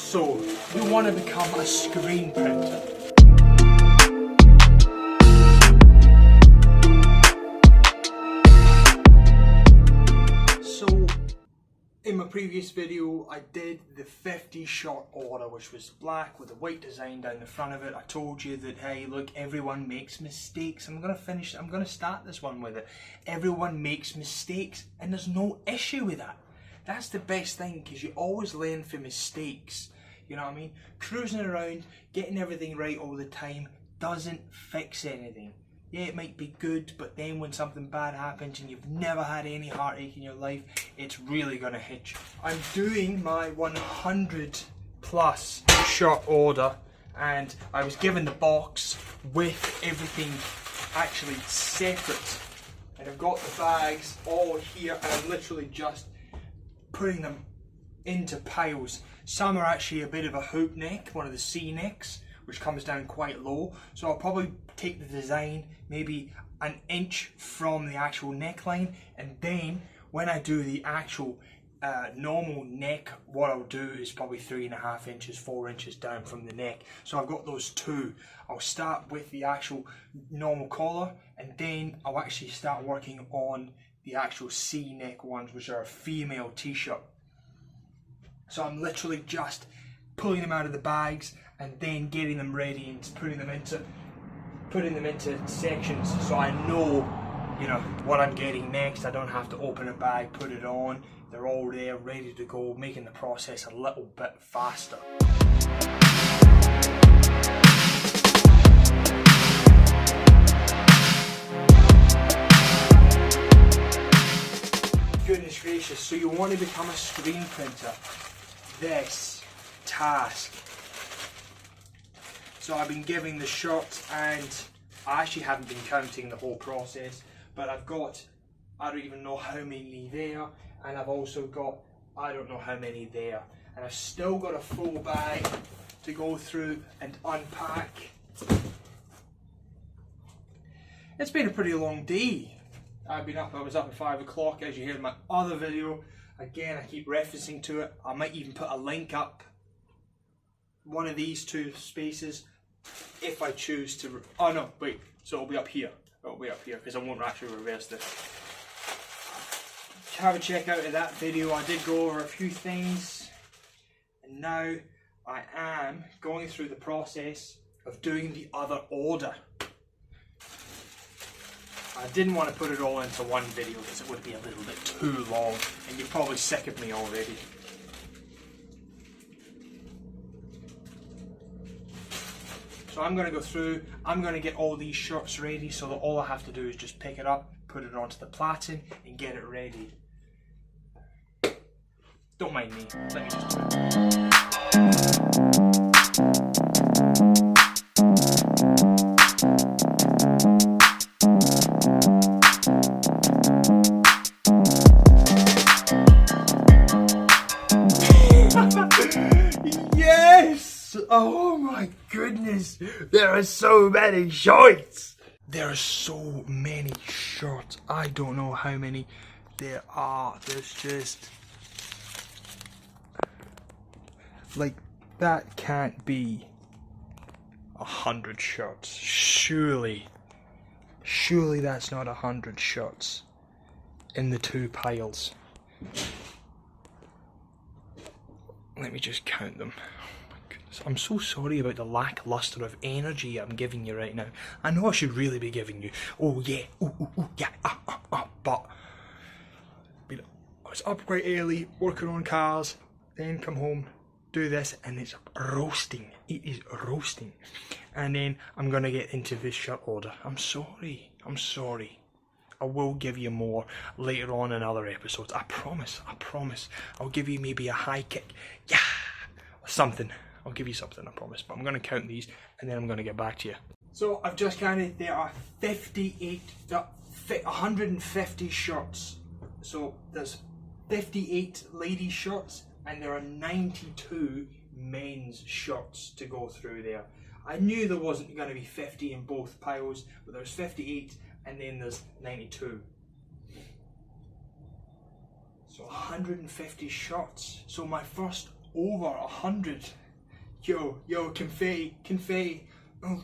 So, you want to become a screen printer. So, in my previous video, I did the 50 shot order, which was black with a white design down the front of it. I told you that, hey, look, everyone makes mistakes. I'm going to start this one with it. Everyone makes mistakes, and there's no issue with that. That's the best thing, because you always learn from mistakes. You know what I mean? Cruising around, getting everything right all the time doesn't fix anything. Yeah, it might be good, but then when something bad happens and you've never had any heartache in your life, it's really going to hit you. I'm doing my 100 plus shot order, and I was given the box with everything actually separate. And I've got the bags all here, and I'm literally just putting them into piles. Some are actually a bit of a hoop neck, one of the C necks, which comes down quite low. So I'll probably take the design maybe an inch from the actual neckline, and then when I do the actual normal neck, what I'll do is probably 3.5 inches, 4 inches down from the neck. So I've got those two. I'll start with the actual normal collar, and then I'll actually start working on the actual C neck ones, which are a female t-shirt. So I'm literally just pulling them out of the bags and then getting them ready and putting them into sections, so I know, you know, what I'm getting next. I don't have to open a bag, put it on. They're all there, ready to go, making the process a little bit faster. Goodness gracious, so you want to become a screen printer. This task. So I've been giving the shot, and I actually haven't been counting the whole process, but I've got, I don't even know how many there, and I've also got, I don't know how many there, and I've still got a full bag to go through and unpack. It's been a pretty long day. I was up at 5 o'clock, as you heard in my other video. Again, I keep referencing to it. I might even put a link up one of these two spaces if I choose to. Oh no, wait, so it'll be up here. It'll be up here because I won't actually reverse this. Have a check out of that video. I did go over a few things, and now I am going through the process of doing the other order. I didn't want to put it all into one video because it would be a little bit too long, and you're probably sick of me already. So I'm going to go through, I'm going to get all these shirts ready, so that all I have to do is just pick it up, put it onto the platen, and get it ready. Don't mind me, let me just do it. Yes! Oh my goodness! There are so many shorts! There are so many shorts. I don't know how many there are. There's just... like, that can't be 100 shirts. Surely that's not 100 shirts in the two piles. Let me just count them. Oh my goodness. I'm so sorry about the lackluster of energy I'm giving you right now. I know I should really be giving you, oh yeah, ooh, yeah, but I was up quite early, working on cars, then come home, do this, and it's roasting. It is roasting. And then I'm gonna get into this shirt order. I'm sorry. I will give you more later on in other episodes. I promise. I'll give you maybe a high kick. Yeah! Or something. I'll give you something, I promise. But I'm going to count these, and then I'm going to get back to you. So I've just counted. There are 150 shirts. So there's 58 ladies shirts, and there are 92 men's shirts to go through there. I knew there wasn't going to be 50 in both piles, but there's 58. And then there's 92. So 150 shirts. So my first over 100. Yo, confetti. Oh.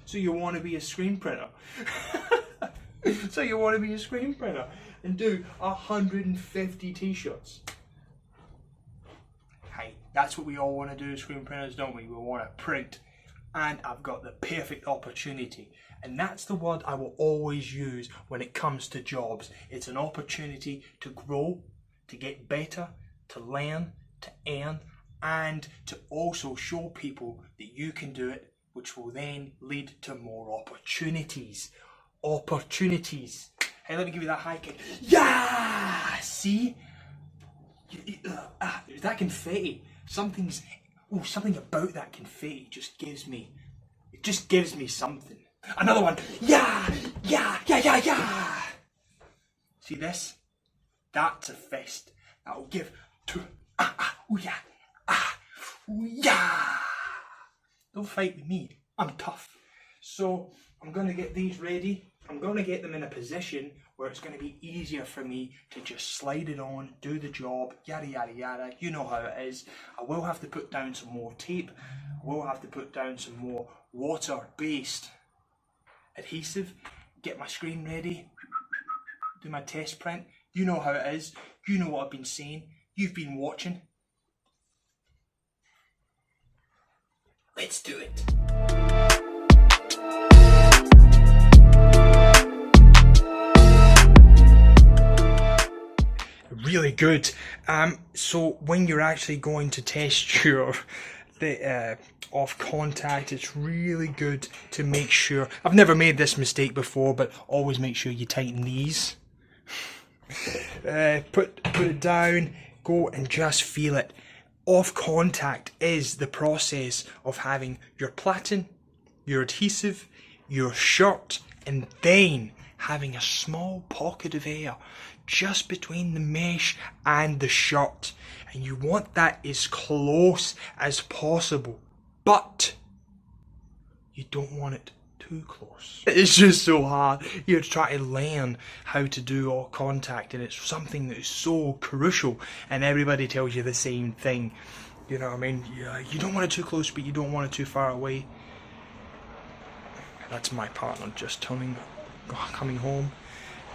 So you want to be a screen printer? So you want to be a screen printer and do 150 t-shirts? Hey, that's what we all want to do as screen printers, don't we? We want to print. And I've got the perfect opportunity. And that's the word I will always use when it comes to jobs. It's an opportunity to grow, to get better, to learn, to earn, and to also show people that you can do it, which will then lead to more opportunities. Opportunities. Hey, let me give you that high kick. Yeah! See? That confetti. Something about that confetti just gives me something. Another one. Yeah! See this? That's a fist. That'll give to yeah. Don't fight with me. I'm tough. So I'm gonna get these ready. I'm gonna get them in a position where it's gonna be easier for me to just slide it on, do the job, yada yada yada. You know how it is. I will have to put down some more tape. I will have to put down some more water-based adhesive. Get my screen ready. Do my test print. You know how it is. You know what I've been saying. You've been watching. Let's do it. Really good. So when you're actually going to test your off contact, it's really good to make sure. I've never made this mistake before, but always make sure you tighten these. Put it down, go and just feel it. Off contact is the process of having your platen, your adhesive, your shirt, and then having a small pocket of air just between the mesh and the shirt. And you want that as close as possible, but you don't want it too close. It's just so hard. You're trying to learn how to do all contact, and it's something that is so crucial, and everybody tells you the same thing. You know what I mean? You don't want it too close, but you don't want it too far away. That's my partner just coming home.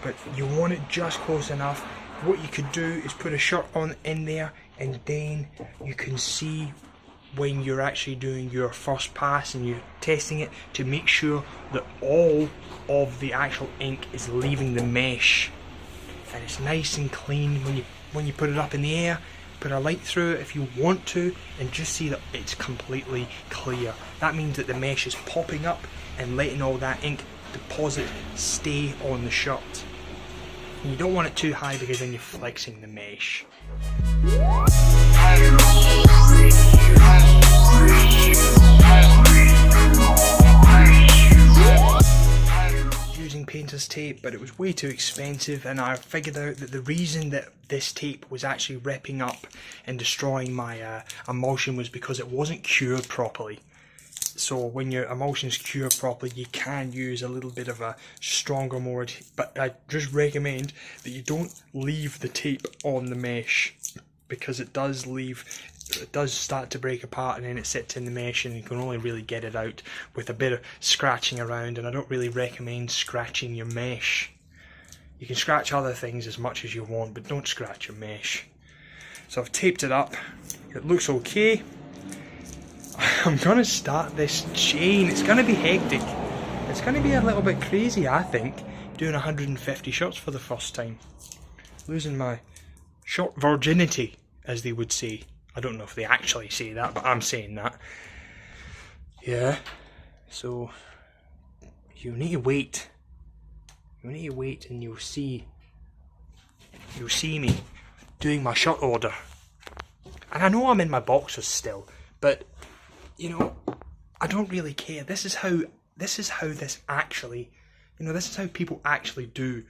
But you want it just close enough. What you could do is put a shirt on in there, and then you can see when you're actually doing your first pass and you're testing it to make sure that all of the actual ink is leaving the mesh, and it's nice and clean. When you put it up in the air, put a light through it if you want to, and just see that it's completely clear. That means that the mesh is popping up and letting all that ink deposit stay on the shirt. And you don't want it too high because then you're flexing the mesh. Using painter's tape, but it was way too expensive, and I figured out that the reason that this tape was actually ripping up and destroying my emulsion was because it wasn't cured properly. So when your emulsion's cured properly, you can use a little bit of a stronger, but I just recommend that you don't leave the tape on the mesh, because it does start to break apart, and then it sits in the mesh, and you can only really get it out with a bit of scratching around, and I don't really recommend scratching your mesh. You can scratch other things as much as you want, but don't scratch your mesh. So I've taped it up. It looks okay. I'm gonna start this chain. It's gonna be hectic. It's gonna be a little bit crazy, I think, doing 150 shots for the first time. Losing my shot virginity, as they would say. I don't know if they actually say that, but I'm saying that. Yeah. So you need to wait. You need to wait, and you'll see me doing my shot order. And I know I'm in my boxers still, but you know, I don't really care. This is how this actually, you know, this is how people actually do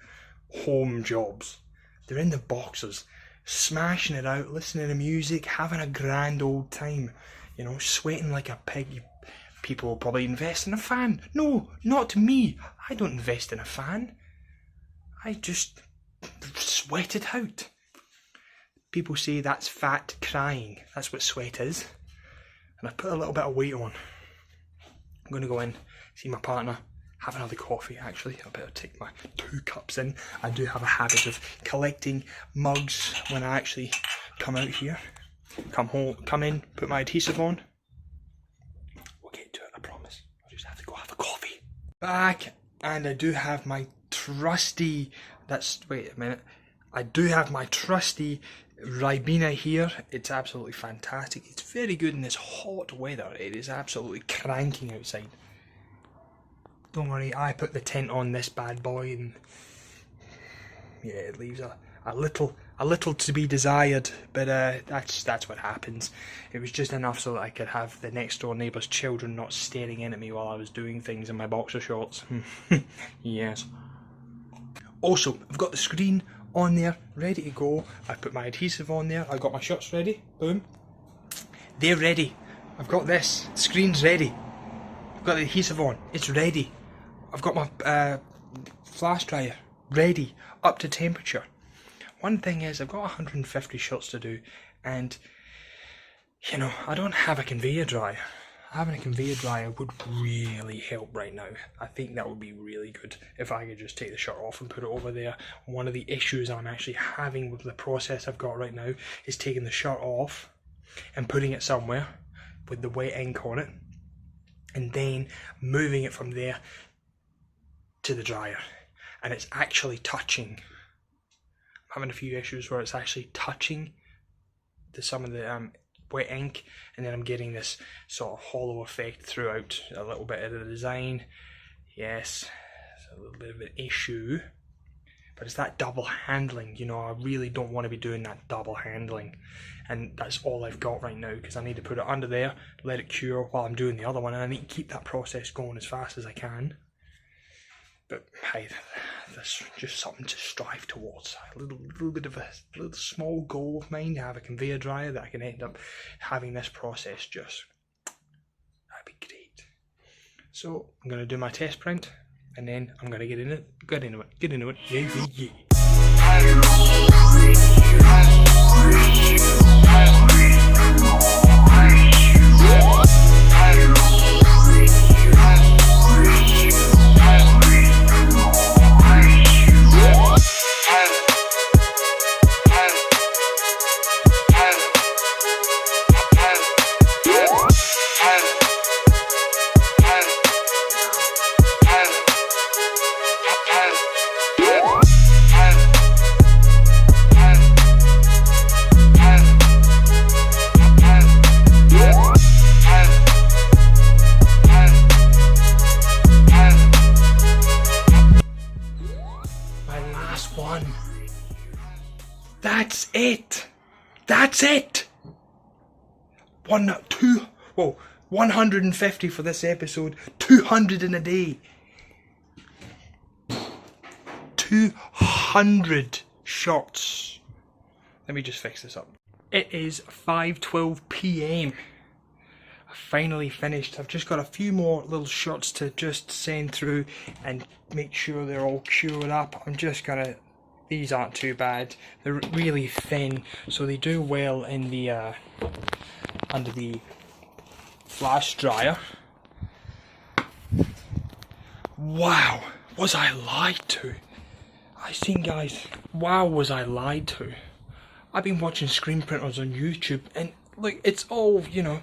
home jobs. They're in the boxers, smashing it out, listening to music, having a grand old time, you know, sweating like a pig. People will probably invest in a fan. No, not me. I don't invest in a fan. I just sweat it out. People say that's fat crying. That's what sweat is. And I put a little bit of weight on. I'm going to go in, see my partner, have another coffee actually. I better take my 2 cups in. I do have a habit of collecting mugs when I actually come out here. Come home, come in, put my adhesive on. We'll get to it, I promise. I'll just have to go have a coffee. Back, and I do have my trusty, wait a minute. I do have my trusty Ribena here. It's absolutely fantastic. It's very good in this hot weather. It is absolutely cranking outside. Don't worry, I put the tent on this bad boy, and yeah, it leaves a little to be desired, but that's what happens. It was just enough so that I could have the next door neighbour's children not staring in at me while I was doing things in my boxer shorts. Yes. Also, I've got the screen on there, ready to go. I've put my adhesive on there. I've got my shots ready. Boom. They're ready. I've got this. The screen's ready. I've got the adhesive on. It's ready. I've got my flash dryer ready, up to temperature. One thing is, I've got 150 shots to do, and you know, I don't have a conveyor dryer. Having a conveyor dryer would really help right now. I think that would be really good if I could just take the shirt off and put it over there. One of the issues I'm actually having with the process I've got right now is taking the shirt off and putting it somewhere with the wet ink on it, and then moving it from there to the dryer. And it's actually touching. I'm having a few issues where it's actually touching some of the wet ink, and then I'm getting this sort of hollow effect throughout a little bit of the design. Yes, it's a little bit of an issue, but it's that double handling. You know, I really don't want to be doing that double handling, and that's all I've got right now, because I need to put it under there, let it cure while I'm doing the other one, and I need to keep that process going as fast as I can. But hey, that's just something to strive towards. A little bit of a little small goal of mine to have a conveyor dryer that I can end up having this process just. That'd be great. So I'm gonna do my test print, and then I'm gonna get into it. Yeah. That's it. That's it. 150 for this episode. 200 in a day. 200 shots. Let me just fix this up. It is 5:12 PM. I finally finished. I've just got a few more little shots to just send through and make sure they're all cured up. I'm just gonna. These aren't too bad. They're really thin, so they do well in the under the flash dryer. Wow, was I lied to? I seen, guys. Wow, was I lied to? I've been watching screen printers on YouTube, and look, it's all, you know,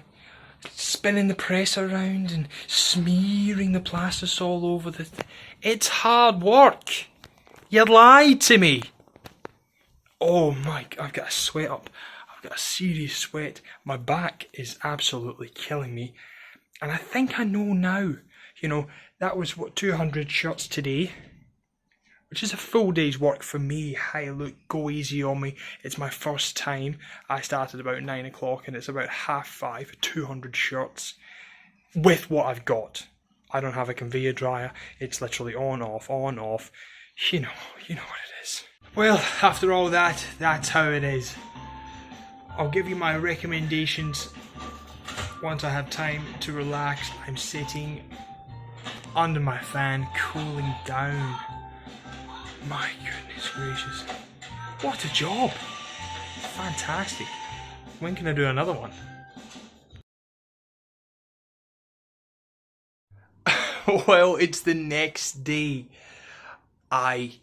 spinning the press around and smearing the plasters all over the. It's hard work. You lied to me. Oh my, I've got a sweat up. I've got a serious sweat. My back is absolutely killing me. And I think I know now. You know, that was what, 200 shots today. Which is a full day's work for me. Hey, look, go easy on me. It's my first time. I started about 9 o'clock and it's about 5:30, 200 shots. With what I've got. I don't have a conveyor dryer. It's literally on, off, on, off. You know what it is. Well, after all that, that's how it is. I'll give you my recommendations once I have time to relax. I'm sitting under my fan, cooling down. My goodness gracious. What a job. Fantastic. When can I do another one? Well, it's the next day. I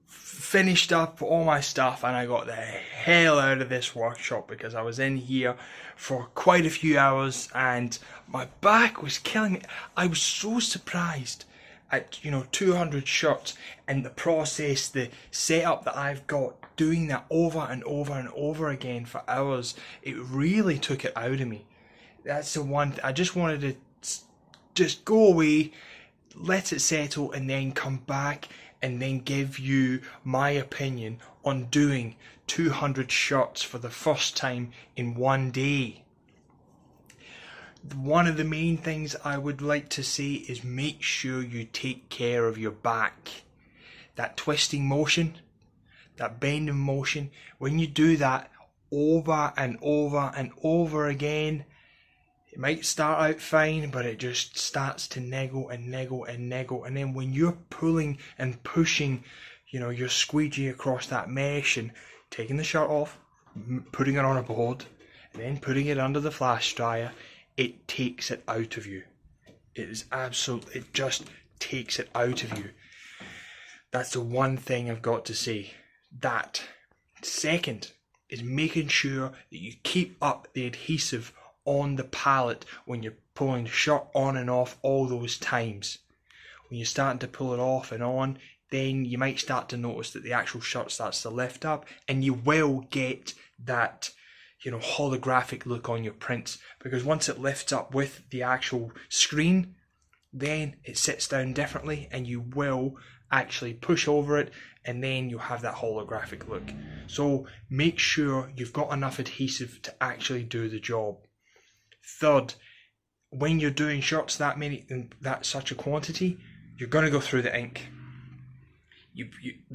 finished up all my stuff and I got the hell out of this workshop because I was in here for quite a few hours and my back was killing me. I was so surprised at 200 shots and the process, the setup that I've got, doing that over and over and over again for hours. It really took it out of me. That's the one I just wanted to just go away, let it settle, and then come back and then give you my opinion on doing 200 shots for the first time in one day. One of the main things I would like to say is make sure you take care of your back. That twisting motion, that bending motion, when you do that over and over and over again, it might start out fine, but it just starts to niggle and niggle and niggle. And then when you're pulling and pushing, your squeegee across that mesh and taking the shirt off, putting it on a board, and then putting it under the flash dryer, it takes it out of you. It just takes it out of you. That's the one thing I've got to say. That. Second is making sure that you keep up the adhesive on the pallet when you're pulling the shirt on and off all those times. When you're starting to pull it off and on, then you might start to notice that the actual shirt starts to lift up and you will get that holographic look on your prints, because once it lifts up with the actual screen, then it sits down differently and you will actually push over it and then you'll have that holographic look. So make sure you've got enough adhesive to actually do the job. Third, when you're doing shots that many in that such a quantity, you're going to go through the ink. You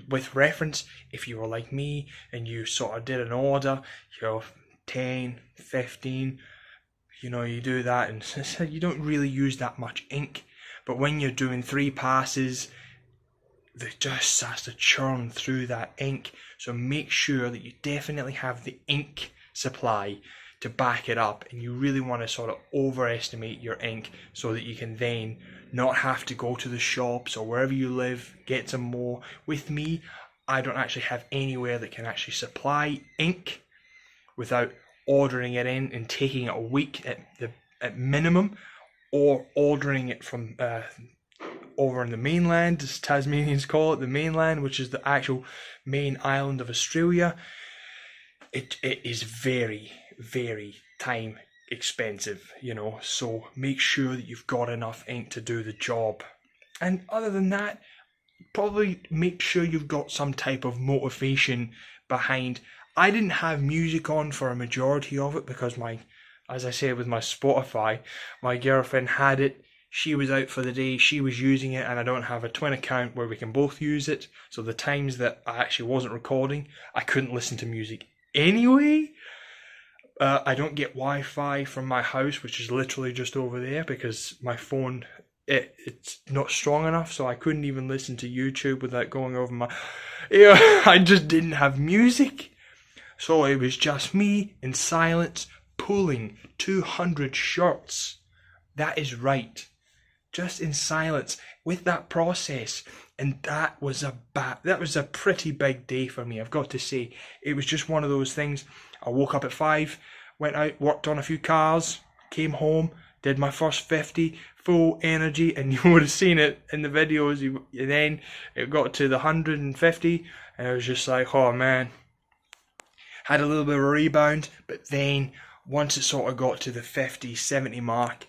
with reference, if you were like me and you sort of did an order, 10, 15, you do that and you don't really use that much ink. But when you're doing 3 passes, it just starts to churn through that ink. So make sure that you definitely have the ink supply to back it up, and you really want to sort of overestimate your ink so that you can then not have to go to the shops or wherever you live, get some more. With me, I don't actually have anywhere that can actually supply ink without ordering it in and taking it a week at minimum, or ordering it from over in the mainland, as Tasmanians call it, the mainland, which is the actual main island of Australia. It is very, very time expensive, so make sure that you've got enough ink to do the job. And other than that, probably make sure you've got some type of motivation behind. I didn't have music on for a majority of it because as I said with my Spotify, my girlfriend had it. She was out for the day, she was using it, and I don't have a twin account where we can both use it. So the times that I actually wasn't recording, I couldn't listen to music anyway. I don't get Wi-Fi from my house, which is literally just over there, because my phone, it's not strong enough, so I couldn't even listen to YouTube without going over my... I just didn't have music. So it was just me in silence pulling 200 shirts. That is right. Just in silence with that process. And that was a pretty big day for me, I've got to say. It was just one of those things. I woke up at 5, went out, worked on a few cars, came home, did my first 50, full energy, and you would have seen it in the videos. And then it got to the 150, and I was just like, oh man. Had a little bit of a rebound, but then once it sort of got to the 50, 70 mark,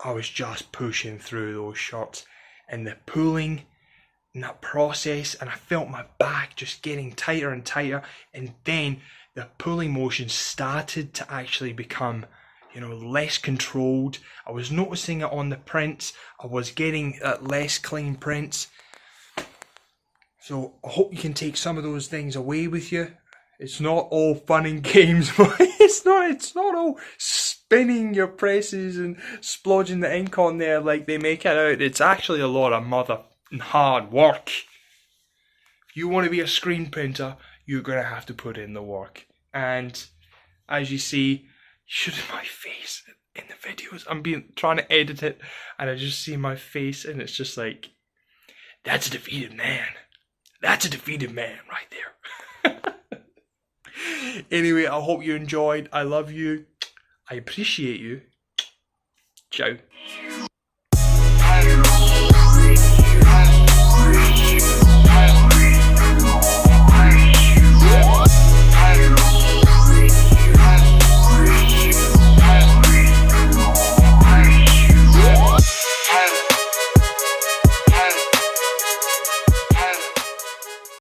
I was just pushing through those shots. And the pulling and that process, and I felt my back just getting tighter and tighter, and then the pulling motion started to actually become, less controlled. I was noticing it on the prints. I was getting less clean prints. So I hope you can take some of those things away with you. It's not all fun and games, but it's not all spinning your presses and splodging the ink on there like they make it out. It's actually a lot of mother and hard work. If you want to be a screen printer, you're going to have to put in the work. And as you see, you should have my face in the videos. I'm trying to edit it, and I just see my face, and it's just like, that's a defeated man. That's a defeated man right there. Anyway, I hope you enjoyed. I love you. I appreciate you. Ciao.